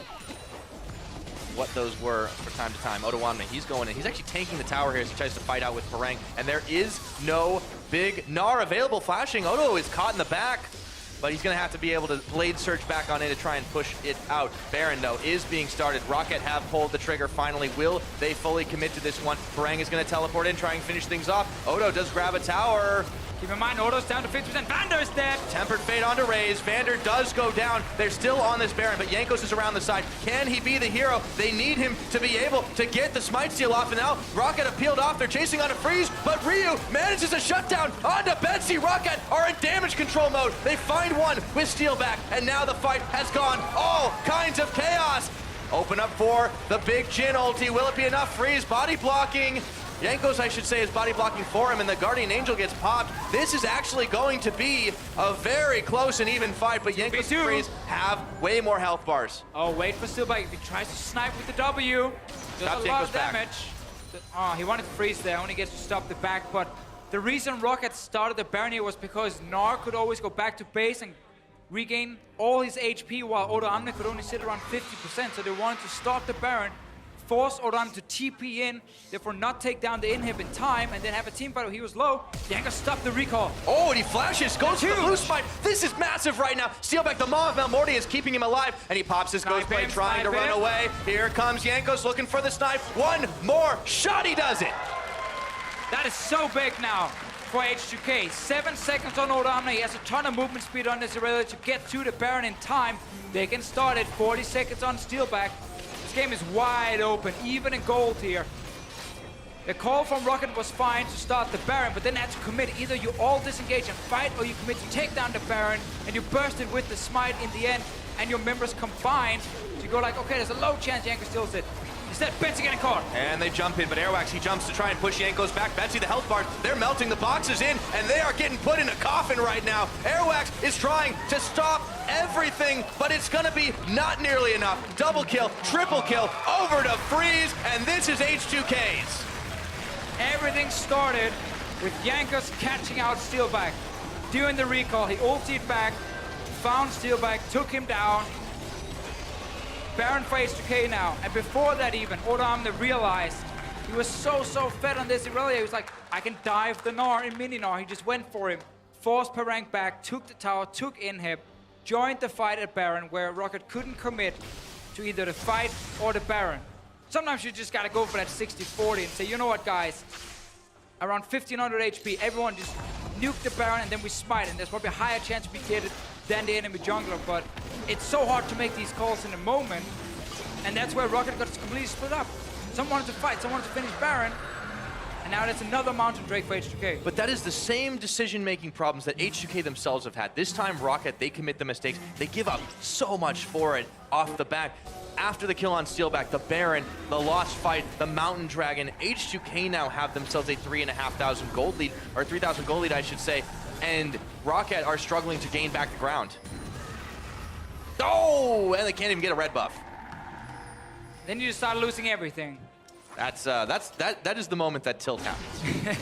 What those were for time to time. Odoamme, he's going in. He's actually tanking the tower here as he tries to fight out with Parang. And there is no big Gnar available. Flashing. Odo is caught in the back, but he's going to have to be able to blade surge back on in to try and push it out. Baron, though, is being started. Roccat have pulled the trigger finally. Will they fully commit to this one? Parang is going to teleport in, try and finish things off. Odo does grab a tower.
Keep in mind, Odo's down to 50%. Vander is dead.
Tempered Fate onto Ryze. Vander does go down. They're still on this Baron, but Jankos is around the side. Can he be the hero? They need him to be able to get the Smite Steal off, and now Roccat have peeled off. They're chasing on a freeze, but Ryu manages a shutdown onto Betsy. Roccat are in damage control mode. They find one with Steelback, and now the fight has gone all kinds of chaos. Open up for the big Jhin ulti. Will it be enough? Freeze, body blocking. Jankos, I should say, is body blocking for him, and the Guardian Angel gets popped. This is actually going to be a very close and even fight, but Jankos and Freeze have way more health bars.
Oh, wait for Steelback. He tries to snipe with the W. Does a lot of damage. Oh, he wanted to freeze there. Only gets to stop the back, but the reason Roccat started the Baron here was because Gnar could always go back to base and regain all his HP, while Odoamme could only sit around 50%, so they wanted to start the Baron, force Odoamme to TP in, therefore not take down the inhib in time, and then have a team fight where he was low. Jankos stopped the recall.
Oh, and he flashes, goes for the blue spike. This is massive right now. Steelback, the Maw of Malmorty, is keeping him alive, and he pops his Ghost Blade, trying to run away. Here comes Jankos looking for the snipe. One more shot, he does it.
That is so big now for H2K. 7 seconds on Odoamme. He has a ton of movement speed on this Irelia to get to the Baron in time. They can start it. 40 seconds on Steelback. This game is wide open, even in gold here. The call from Roccat was fine to start the Baron, but then had to commit. Either you all disengage and fight, or you commit to take down the Baron, and you burst it with the smite in the end, and your members combine to go like, okay, there's a low chance Jankos steals it. Instead, Betsy getting caught.
And they jump in, but Airwaks, he jumps to try and push Jankos back. Betsy, the health bar, they're melting the boxes in, and they are getting put in a coffin right now. Airwaks is trying to stop everything, but it's gonna be not nearly enough. Double kill, triple kill, over to Freeze, and this is H2K's.
Everything started with Jankos catching out Steelback. Doing the recall, he ultied back, found Steelback, took him down. Baron for H2K now, and before that even, Odoamme realized he was so fed on this Irelia. He was like, I can dive the Gnar in mini Gnar. He just went for him, forced Parang back, took the tower, took inhib, joined the fight at Baron, where Roccat couldn't commit to either the fight or the Baron. Sometimes you just gotta go for that 60-40 and say, you know what, guys, around 1500 HP, everyone just nuke the Baron and then we smite, and there's probably a higher chance we get it than the enemy jungler, but it's so hard to make these calls in the moment, and that's where Roccat got completely split up. Some wanted to fight, some wanted to finish Baron, and now that's another Mountain Drake for H2K.
But that is the same decision-making problems that H2K themselves have had. This time, Roccat, they commit the mistakes. They give up so much for it off the bat. After the kill on Steelback, the Baron, the Lost Fight, the Mountain Dragon, H2K now have themselves a 3,500 gold lead, or 3,000 gold lead, I should say, and Roccat are struggling to gain back the ground. Oh, and they can't even get a red buff.
Then you just start losing everything.
That is the moment that tilt happens.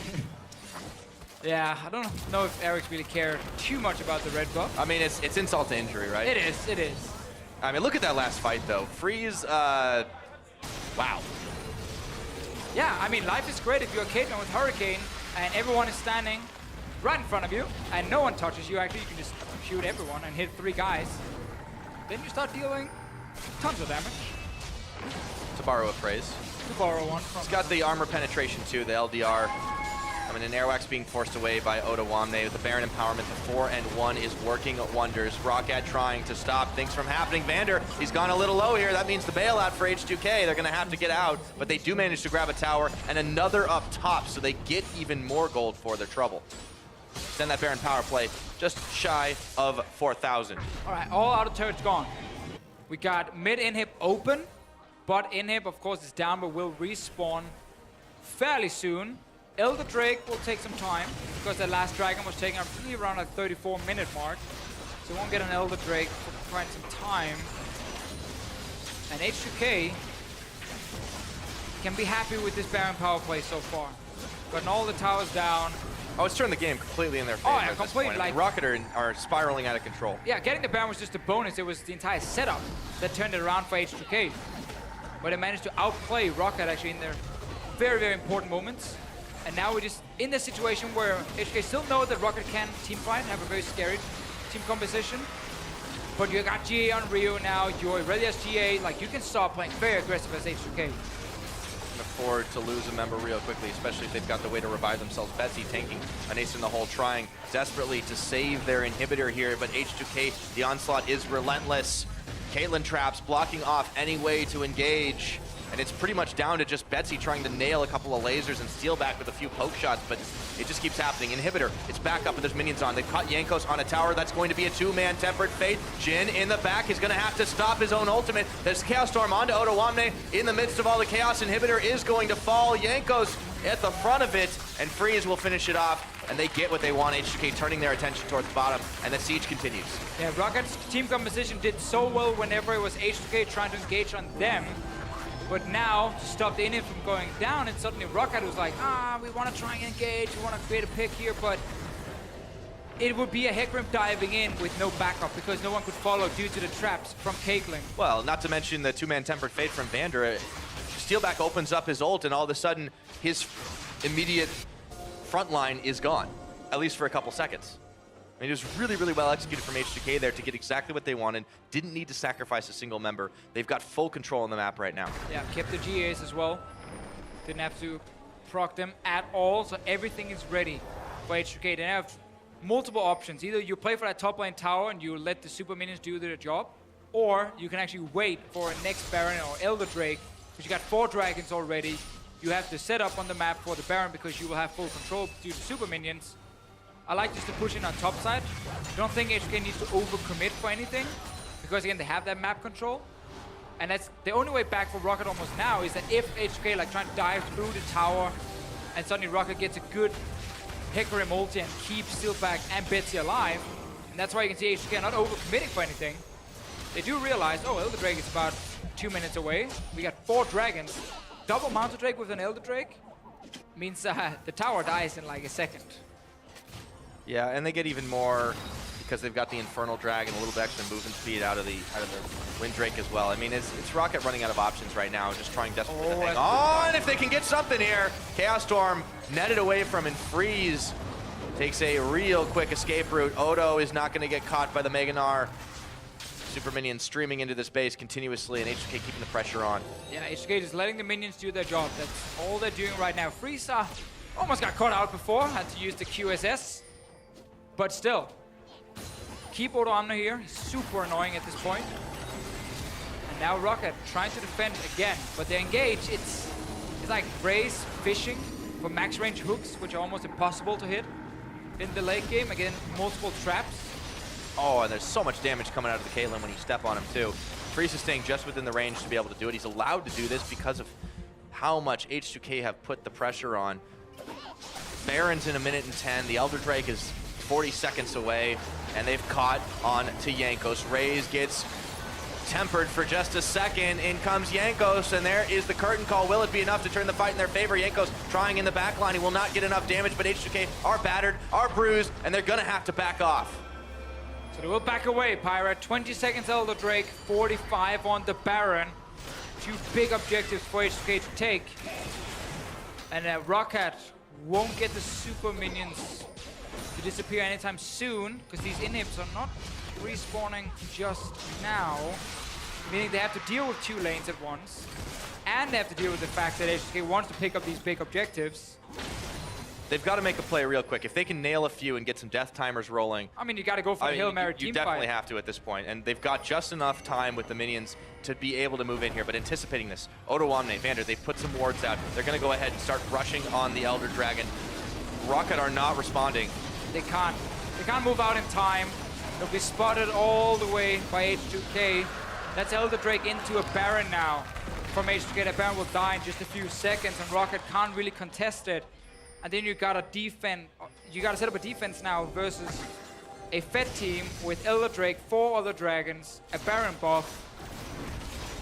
Yeah, I don't know if Eric's really cared too much about the red buff.
I mean, it's insult to injury, right?
It is, it is.
I mean, look at that last fight, though. Freeze, wow.
Yeah, I mean, life is great if you're Caitlyn with Hurricane and everyone is standing right in front of you and no one touches you. Actually, you can just shoot everyone and hit 3 guys. Then you start dealing tons of damage.
To borrow a phrase.
To borrow one from...
It's got the armor penetration, too, the LDR. I mean, an Airwaks being forced away by Odoamme. The Baron empowerment, the 4-1 is working wonders. Roccat trying to stop things from happening. Vander, he's gone a little low here. That means the bailout for H2K. They're going to have to get out, but they do manage to grab a tower and another up top, so they get even more gold for their trouble. Send that Baron power play just shy of 4,000.
All right, all outer turrets gone. We got mid inhib open. Bot inhib, of course, is down, but will respawn fairly soon. Elder Drake will take some time because the last dragon was taking up really around a 34-minute mark. So we won't get an Elder Drake for quite some time. And H2K can be happy with this Baron power play so far. Gotten all the towers down.
Oh, it's turned the game completely in their favor.
Oh, yeah, completely.
Like, Roccat are spiraling out of control.
Yeah, getting the Baron was just a bonus. It was the entire setup that turned it around for H2K. But they managed to outplay Roccat actually in their very, very important moments. And now we're just in the situation where HK still know that Roccat can teamfight and have a very scary team composition. But you got GA on Rio now, your Irelia's GA, like you can start playing very aggressive as H2K.
Can afford to lose a member real quickly, especially if they've got the way to revive themselves. Betsy tanking an ace in the hole, trying desperately to save their inhibitor here, but H2K, the onslaught is relentless. Caitlyn traps, blocking off any way to engage. And it's pretty much down to just Betsy trying to nail a couple of lasers and Steelback with a few poke shots, but it just keeps happening. Inhibitor, it's back up and there's minions on. They've caught Jankos on a tower. That's going to be a 2-man Tempered Fate. Jhin in the back is going to have to stop his own ultimate. There's Chaos Storm onto Odoamme. In the midst of all the chaos, Inhibitor is going to fall. Jankos at the front of it, and Freeze will finish it off. And they get what they want, H2K turning their attention towards the bottom, and the siege continues.
Yeah, Rocket's team composition did so well whenever it was H2K trying to engage on them. But now, to stop the inhib from going down, and suddenly Roccat was like, we want to try and engage, we want to create a pick here, but it would be a Hecarim diving in with no backup because no one could follow due to the traps from Caitlyn.
Well, not to mention the 2-man Tempered Fate from Vander. Steelback opens up his ult, and all of a sudden, his immediate front line is gone, at least for a couple seconds. I mean, it was really, really well executed from H2K there to get exactly what they wanted. Didn't need to sacrifice a single member. They've got full control on the map right now.
Yeah, kept the GAs as well. Didn't have to proc them at all, so everything is ready for H2K. They have multiple options. Either you play for that top lane tower and you let the super minions do their job, or you can actually wait for a next Baron or Elder Drake, because you got 4 dragons already. You have the setup on the map for the Baron because you will have full control due to super minions. I like just to push in on top side. I don't think HK needs to overcommit for anything, because again, they have that map control. And that's the only way back for Roccat almost now is that if HK like trying to dive through the tower and suddenly Roccat gets a good Hecarim ulti and keeps Steelback and Betsy alive, and that's why you can see HK not overcommitting for anything. They do realize, oh, Elder Drake is about 2 minutes away. We got 4 dragons. Double Mounted Drake with an Elder Drake means the tower dies in like a second.
Yeah, and they get even more because they've got the Infernal Dragon, a little bit extra movement speed out of the Wind Drake as well. I mean, it's Roccat running out of options right now, just trying desperately to hang on if they can get something here. Chaos Storm netted away from, and Freeze takes a real quick escape route. Odo is not going to get caught by the Mega Gnar. Super minions streaming into this base continuously, and H2K keeping the pressure on. Yeah,
H2K just letting the minions do their job. That's all they're doing right now. Freeze almost got caught out before, had to use the QSS. But still, keep Odoamme here. He's super annoying at this point. And now Roccat trying to defend again, but they're engaged. It's like Ryze fishing for max range hooks, which are almost impossible to hit in the late game. Again, multiple traps.
Oh, and there's so much damage coming out of the Caitlyn when you step on him too. Freeze is staying just within the range to be able to do it. He's allowed to do this because of how much H2K have put the pressure on. Baron's in 1:10. The Elder Drake is 40 seconds away, and they've caught on to Jankos. Ryze gets tempered for just a second. In comes Jankos, and there is the curtain call. Will it be enough to turn the fight in their favor? Jankos trying in the back line. He will not get enough damage, but H2K are battered, are bruised, and they're gonna have to back off.
So they will back away, Pyra. 20 seconds Elder Drake, 45 on the Baron. 2 big objectives for H2K to take. And Roccat won't get the super minions to disappear anytime soon, because these inhibs are not respawning just now, meaning they have to deal with 2 lanes at once, and they have to deal with the fact that H2K wants to pick up these big objectives.
They've got to make a play real quick. If they can nail a few and get some death timers rolling.
I mean, you got to go for the Hail Mary team
You definitely
fight.
have to at this point, and they've got just enough time with the minions to be able to move in here, but anticipating this. Odoamme, Vander, they've put some wards out. They're going to go ahead and start rushing on the Elder Dragon. Roccat are not responding.
They can't move out in time. They'll be spotted all the way by H2K. That's Elder Drake into a Baron now. From H2K, that Baron will die in just a few seconds, and Roccat can't really contest it. And then you gotta defend. You gotta set up a defense now versus a Fed team with Elder Drake, 4 other dragons, a Baron buff.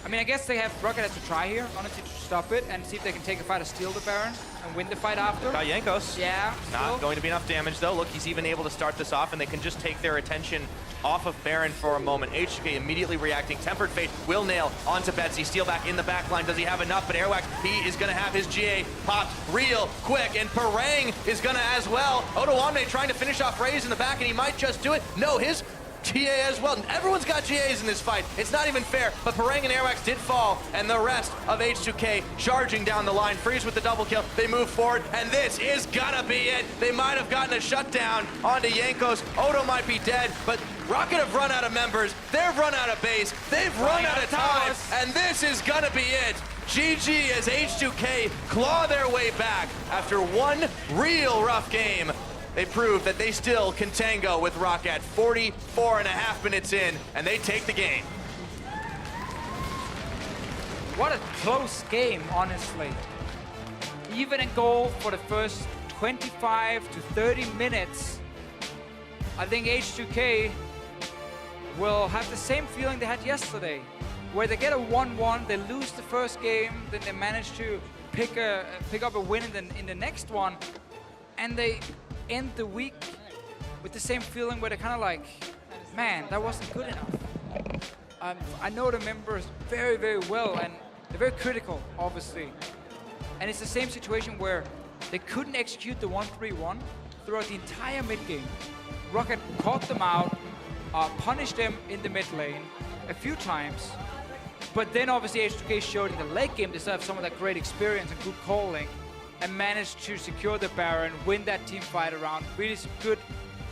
I mean, I guess Roccat has to try here, honestly, to stop it and see if they can take a fight to steal the Baron and win the fight after.
Got Jankos.
Yeah.
Not going to be enough damage though. Look, he's even able to start this off, and they can just take their attention off of Baron for a moment. H2K immediately reacting. Tempered Fate will nail onto Betsy. Steelback in the back line. Does he have enough? But Airwaks, he is going to have his GA popped real quick, and Parang is going to as well. Odoamme trying to finish off Ryze in the back, and he might just do it. No, his GA as well. Everyone's got GAs in this fight. It's not even fair, but Parang and Airwaks did fall, and the rest of H2K charging down the line. Freeze with the double kill. They move forward, and this is gonna be it. They might have gotten a shutdown onto Jankos. Odo might be dead, but Roccat have run out of members. They've run out of base. They've run out of time, and this is gonna be it. GG as H2K claw their way back after one real rough game. They prove that they still can tango with Roccat 44.5 minutes in, and they take the game.
What a close game, honestly. Even in goal for the first 25 to 30 minutes. I think H2K will have the same feeling they had yesterday, where they get a 1-1, they lose the first game, then they manage to pick up a win in the next one, and they end the week with the same feeling where they're kind of like, man, that wasn't good enough. I know the members very, very well, and they're very critical, obviously. And it's the same situation where they couldn't execute the 1-3-1 throughout the entire mid game. Roccat caught them out, punished them in the mid lane a few times, but then obviously H2K showed in the late game they still have some of that great experience and good calling, and managed to secure the Baron, win that team fight around. Really some good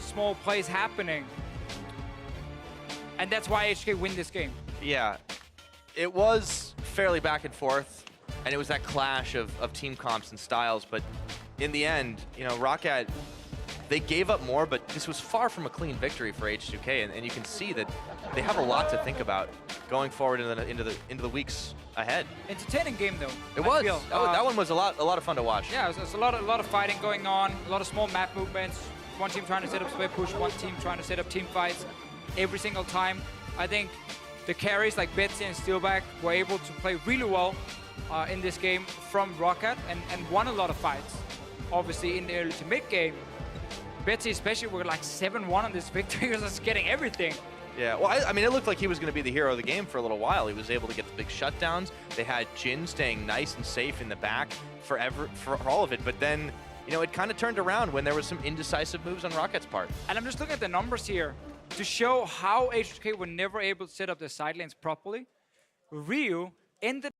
small plays happening. And that's why H2K win this game.
Yeah, it was fairly back and forth, and it was that clash of team comps and styles, but in the end, you know, Roccat, they gave up more, but this was far from a clean victory for H2K, and you can see that they have a lot to think about going forward into the weeks ahead. Entertaining
game though.
It was. That one was a lot of fun to watch.
Yeah, it was a lot of fighting going on, a lot of small map movements. One team trying to set up split push, one team trying to set up team fights every single time. I think the carries like Betsy and Steelback were able to play really well in this game from Roccat and won a lot of fights. Obviously in the early to mid game, Betsy especially were like 7-1 on this victory. He was just getting everything.
Yeah, well, I mean, it looked like he was going to be the hero of the game for a little while. He was able to get the big shutdowns. They had Jhin staying nice and safe in the back for all of it. But then, you know, it kind of turned around when there was some indecisive moves on Rocket's part.
And I'm just looking at the numbers here to show how H2K were never able to set up their side lanes properly. Ryu ended